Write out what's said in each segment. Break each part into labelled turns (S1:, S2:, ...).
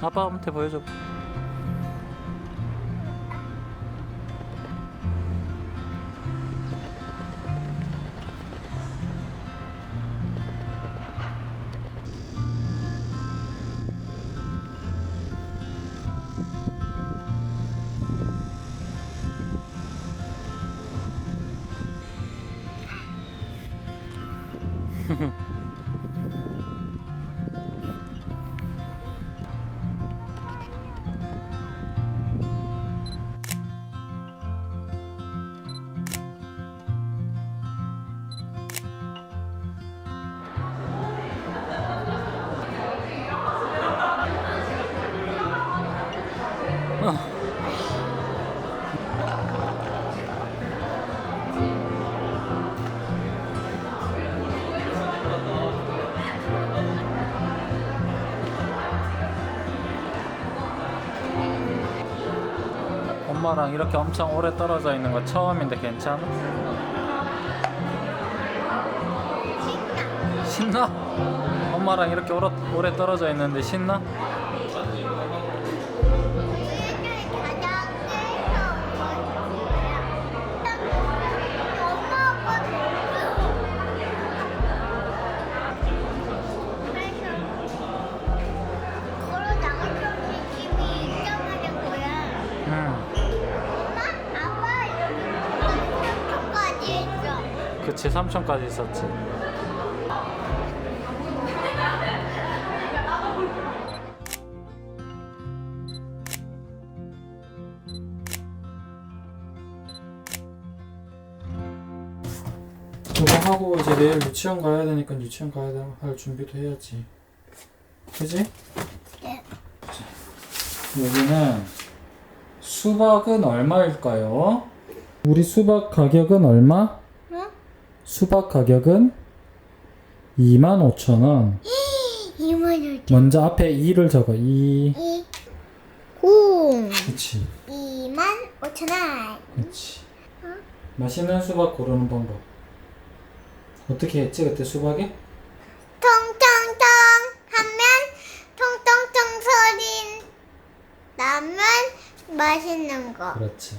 S1: 아빠한테 보여줘. 엄마랑 이렇게 엄청 오래 떨어져 있는 거 처음인데 괜찮아? 신나? 엄마랑 이렇게 오래 떨어져 있는데 신나? 그치, 3층까지 있었지. 그거 하고 이제 내일 유치원 가야 되니까 유치원 가야 할 준비도 해야지. 그지?
S2: 네.
S1: 여기는 수박은 얼마일까요? 우리 수박 가격은 얼마?
S2: 응?
S1: 수박 가격은 25,000원.
S2: 25,000원.
S1: 먼저 앞에 2를 적어. 2.
S2: 9.
S1: 그치.
S2: 25,000원.
S1: 그치. 맛있는 수박 고르는 방법. 어떻게 했지 그때 수박에?
S2: 통통통 하면 통통통 소리 나면 맛있는 거.
S1: 그렇지.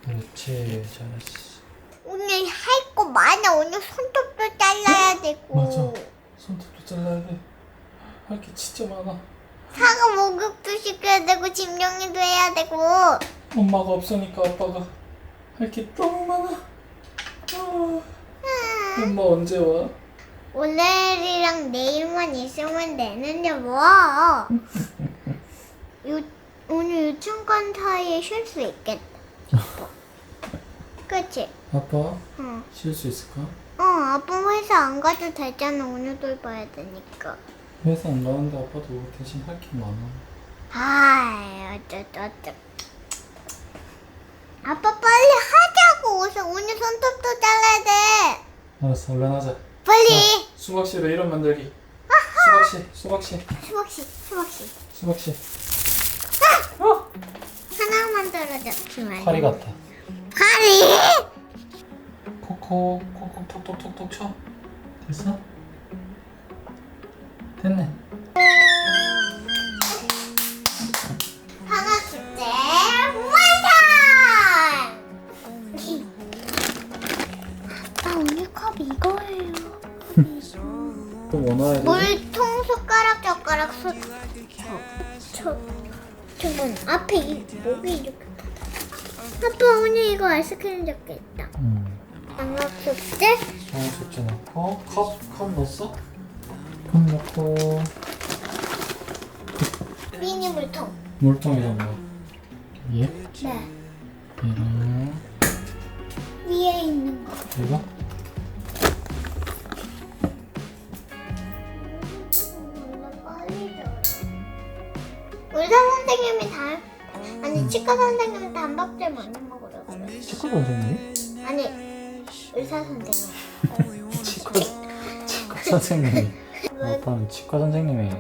S1: 그렇지. 잘했어.
S2: 오늘 할 거 많아. 오늘 손톱도 잘라야 되고.
S1: 맞아. 손톱도 잘라야 돼. 할 게 진짜 많아.
S2: 사과 목욕도 시켜야 되고 짐 정리도 해야 되고.
S1: 엄마가 없으니까 아빠가 할 게 너무 많아. 엄마 언제 와?
S2: 오늘이랑 내일만 있으면 되는데 뭐. 오늘 유치원 간 사이에 쉴 수 있겠다. 그치?
S1: 아빠
S2: 응.
S1: 쉴 수 있을까?
S2: 아빠 회사 안 가도 되잖아. 오늘도 봐야 되니까.
S1: 회사 안 가는데 아빠도 대신 할 게 많아.
S2: 아이, 어쩌. 아빠 빨리 하자고. 오늘 손톱도 잘라야 돼.
S1: 알았어, 얼른 하자.
S2: 빨리.
S1: 자, 수박씨로 이름 만들기. 수박씨. 수박씨.
S2: 하나 만들어줬지만.
S1: 파리 같아.
S2: 파리?
S1: 콕콕 톡톡톡톡 쳐. 됐어? 됐네.
S2: 방학 숙제 완성! 아빠 오늘 컵 이거예요.
S1: 또 뭐 넣어야 되지?
S2: 물통, 숟가락, 젓가락, 저건 앞에 목이 이렇게. 아빠 오늘 이거 아이스크림 적혀있다. 방학 숙제?
S1: 숙제 넣고 컵 넣었어? 컵 넣고
S2: 미니 물통.
S1: 물통이잖아. 얘?
S2: 네.
S1: 얘랑
S2: 위에 있는 거.
S1: 이거?
S2: 의사 선생님이 아니 치과 선생님이 단박질 많이 먹으라고 그래.
S1: 치과 선생님?
S2: 아니 의사 선생님.
S1: 치과 선생님이. 아빠는 치과 선생님이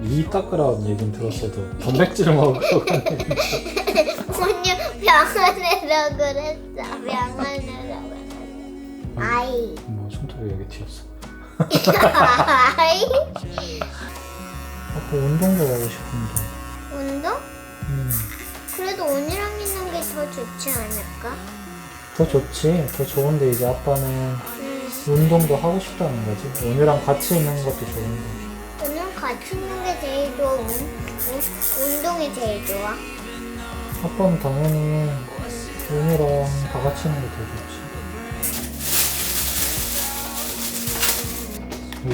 S1: 이 닦으라는 얘기는 들었어도 단백질 먹으라고 하는
S2: 오늘 병원에서 그랬어. 병원에서 그랬어. 아이.
S1: 뭐 왜 여기 튀었어?
S2: 아이.
S1: 아까 운동도 가고 싶은데.
S2: 운동? 그래도 언니랑 있는 게 더 좋지 않을까?
S1: 더 좋지. 더 좋은데 이제 아빠는 운동도 하고 싶다는 거지. 오늘랑 같이 있는 것도 좋은데.
S2: 오늘 같이 있는 게 제일 좋아. 운동이 제일 좋아.
S1: 아빠는 당연히 오늘랑 다 같이 있는 게 더 좋지.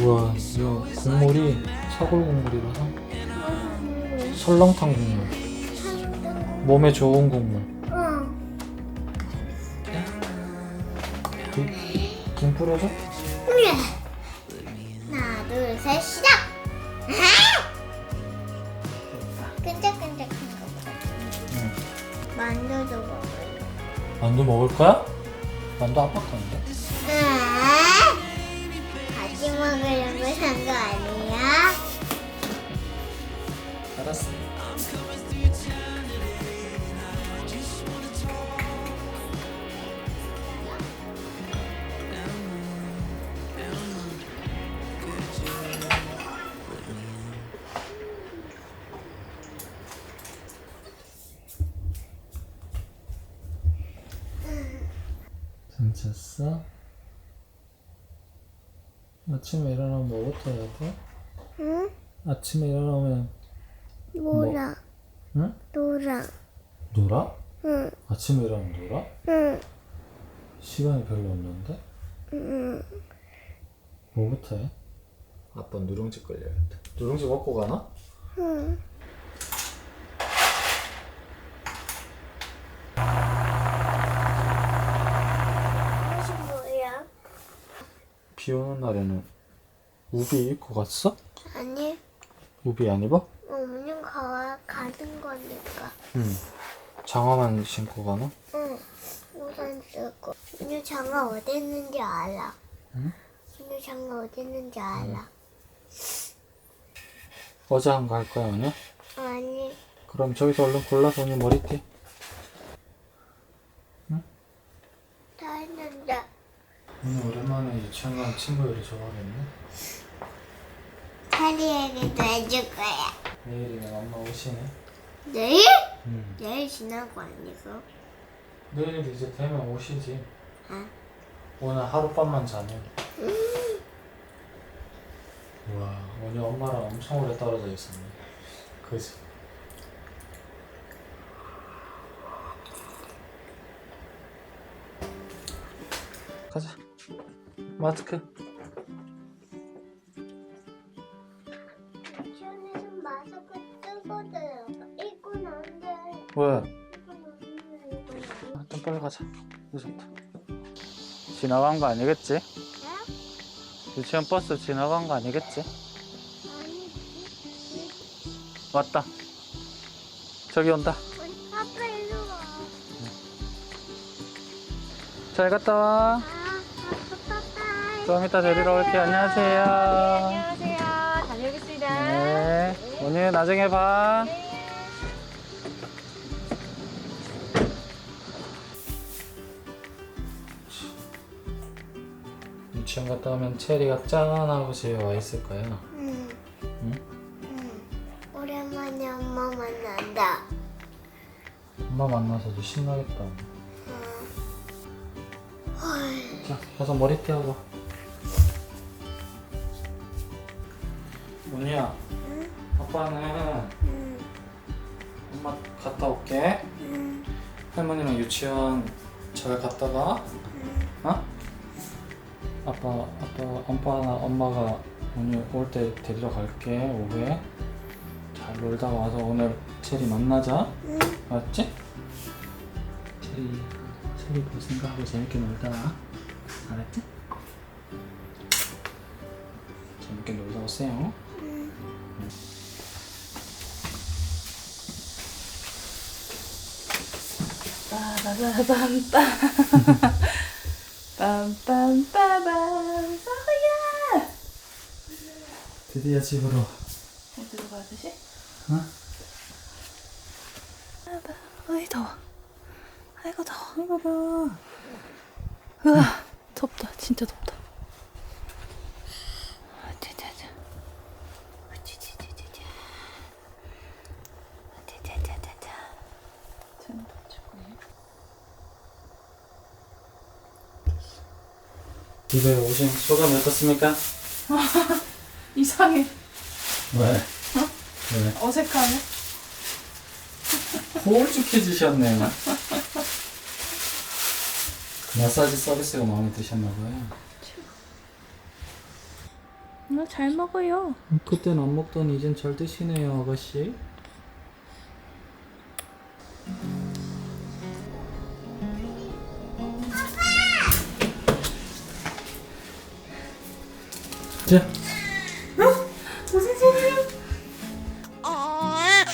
S1: 우와, 이거 국물이 사골 국물이라서 설렁탕 국물. 몸에 좋은 국물.
S2: 응.
S1: 김 뿌려줘?
S2: 하나, 둘, 셋, 시작! 끈적끈적한 거 봐.
S1: 응.
S2: 만두도 먹을래.
S1: 만두 먹을 거야? 만두 아빠 건데.
S2: 같이 먹으려고 산 거 아니야?
S1: 알았어. 괜찮았어? 아침에 일어나면 뭐부터 해야 돼?
S2: 응?
S1: 아침에 일어나면
S2: 놀아.
S1: 응?
S2: 놀아.
S1: 놀아?
S2: 응.
S1: 아침에 일어나면 놀아?
S2: 응.
S1: 시간이 별로 없는데?
S2: 응.
S1: 뭐부터 해? 아빠 누룽지 걸려야겠다. 누룽지 먹고 가나?
S2: 응. 무엇이 뭐야?
S1: 비 오는 날에는 우비 입고 갔어?
S2: 아니,
S1: 우비 안 입어?
S2: 오늘 가는 거니까.
S1: 응. 장화만 신고 가나?
S2: 응. 우산 쓰고. 오늘 장화 어디 있는지 알아.
S1: 응?
S2: 오늘 장화 어디 있는지 알아.
S1: 어제 한 거 할 거야 오늘?
S2: 아니,
S1: 그럼 저기서 얼른 골라서 오늘 머리띠.
S2: 다 했는데.
S1: 오늘 오랜만에 유치원 간 친구들이 좋아하겠네.
S2: 차리에게도 해줄 거야.
S1: 내일이면 엄마 오시네.
S2: 내일?
S1: 응.
S2: 내일 지나고 아니고.
S1: 내일 이제 되면 오시지.
S2: 아.
S1: 오늘 하룻밤만 자면. 우와, 오늘 엄마랑 엄청 오래 떨어져 있었네. 그지? 가자. 마스크.
S2: 유치원에서 마스크 쓰고 들어가. 이건 안 돼.
S1: 왜?
S2: 이건 안 돼. 이건 안 돼.
S1: 좀 빨리 가자. 늦었다. 지나간 거 아니겠지? 유치원 버스 지나간 거 아니겠지?
S2: 아니지.
S1: 왔다. 저기 온다.
S2: 아빠 일로 와.
S1: 잘 갔다 와.
S2: 빠빠이.
S1: 좀 이따 데리러 올게. 안녕하세요.
S3: 안녕하세요. 다녀오겠습니다.
S1: 네. 오늘 나중에 봐. 유치원 갔다 오면 체리가 짠하고 집에 와 있을 거야.
S2: 응.
S1: 응?
S2: 응. 오랜만에 엄마 만난다.
S1: 엄마 만나서도 신나겠다.
S2: 응.
S1: 자, 가서 머리띠 하고. 문희야,
S2: 응?
S1: 아빠는
S2: 응.
S1: 엄마 갔다 올게.
S2: 응.
S1: 할머니랑 유치원 잘 갔다가, 어? 아빠나 엄마가 오늘 올 때 데리러 갈게. 오후에 잘 놀다가 와서 오늘 체리 만나자.
S2: 응.
S1: 알았지? 체리 볼 생각하고 재밌게 놀다 와. 알았지? 재밌게 놀다 오세요.
S3: 빠바바밤빰. 빰빰빠밤. 사호야.
S1: 드디어 집으로.
S3: 어디로 가듯이?
S1: 어?
S3: 어이 더워. 아이고 더워. 이거 봐. 으아 덥다. 진짜 덥다.
S1: 집에 오신 소감이 어떻습니까?
S3: 이상해.
S1: 왜? 왜?
S3: 어색하네.
S1: 홀쭉해지셨네요. 마사지 서비스가 마음에 드셨나봐요.
S3: 잘 먹어요.
S1: 그땐 안 먹더니 이젠 잘 드시네요, 아가씨. 자,
S3: 무슨 소리야?
S2: 아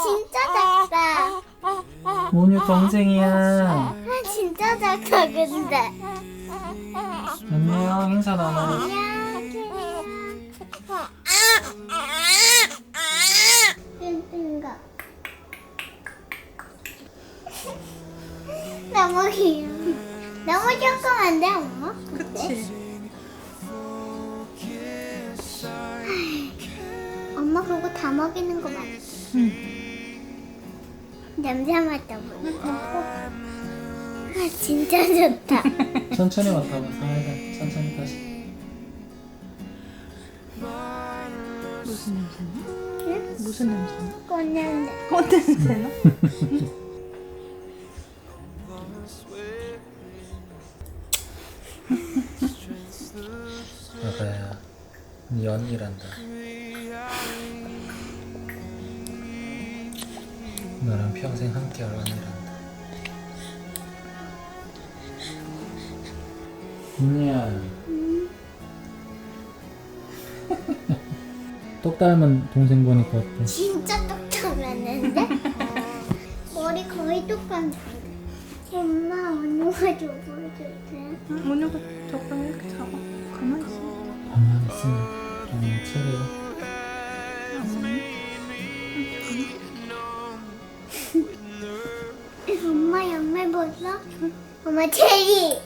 S2: 진짜 작다.
S1: 오늘 동생이야.
S2: 아 진짜 작다 근데.
S1: 안녕, 인사 나눠.
S2: 뜬뜬가. 너무 귀여워. 너무 조그만데 엄마?
S3: 그치.
S2: 엄마 그거 다 먹이는 거 맞지?
S3: 응.
S2: 냄새 맡아보고. 아 진짜 좋다.
S1: 천천히 맡아봐, 살살. 천천히 다시.
S3: 무슨 냄새나?
S2: 응?
S3: 무슨 냄새나?
S2: 꽃냄새.
S3: 꽃 냄새나?
S1: 아가야, 네 언니란다. 너랑 평생 함께할 언니란다. 언니야. 똑 닮은 동생 보니까 어때?
S2: 진짜 똑똑했는데? 머리 거의 똑같네. 엄마 언니가 줘보여줄 때.
S3: 언니가 저번에 이렇게 잡아. 가만히 있어.
S1: 가만히 있으면 그냥 차려.
S2: 엄마 양말 벗어? 엄마 체리.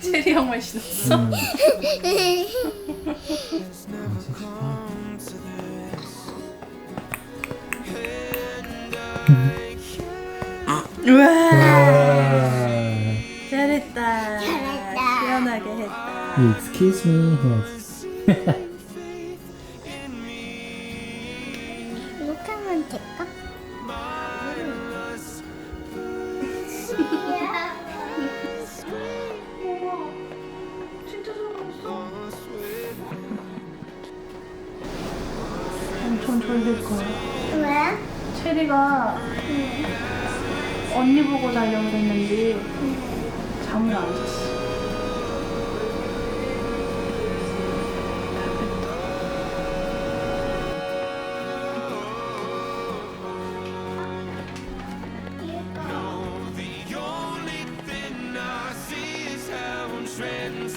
S3: 체리 양말 신었어? 우와. 잘했다.
S2: 잘했다.
S3: 시원하게 했다.
S1: Excuse me. Yes.
S2: 이렇게 하면 될까?
S3: 진짜 잘했어. 엄청 졸릴 거야.
S2: 왜?
S3: 체리가 언니 보고 자려고 그랬는데 잠을 안 잤어.
S4: The only thing I see is how I'm treading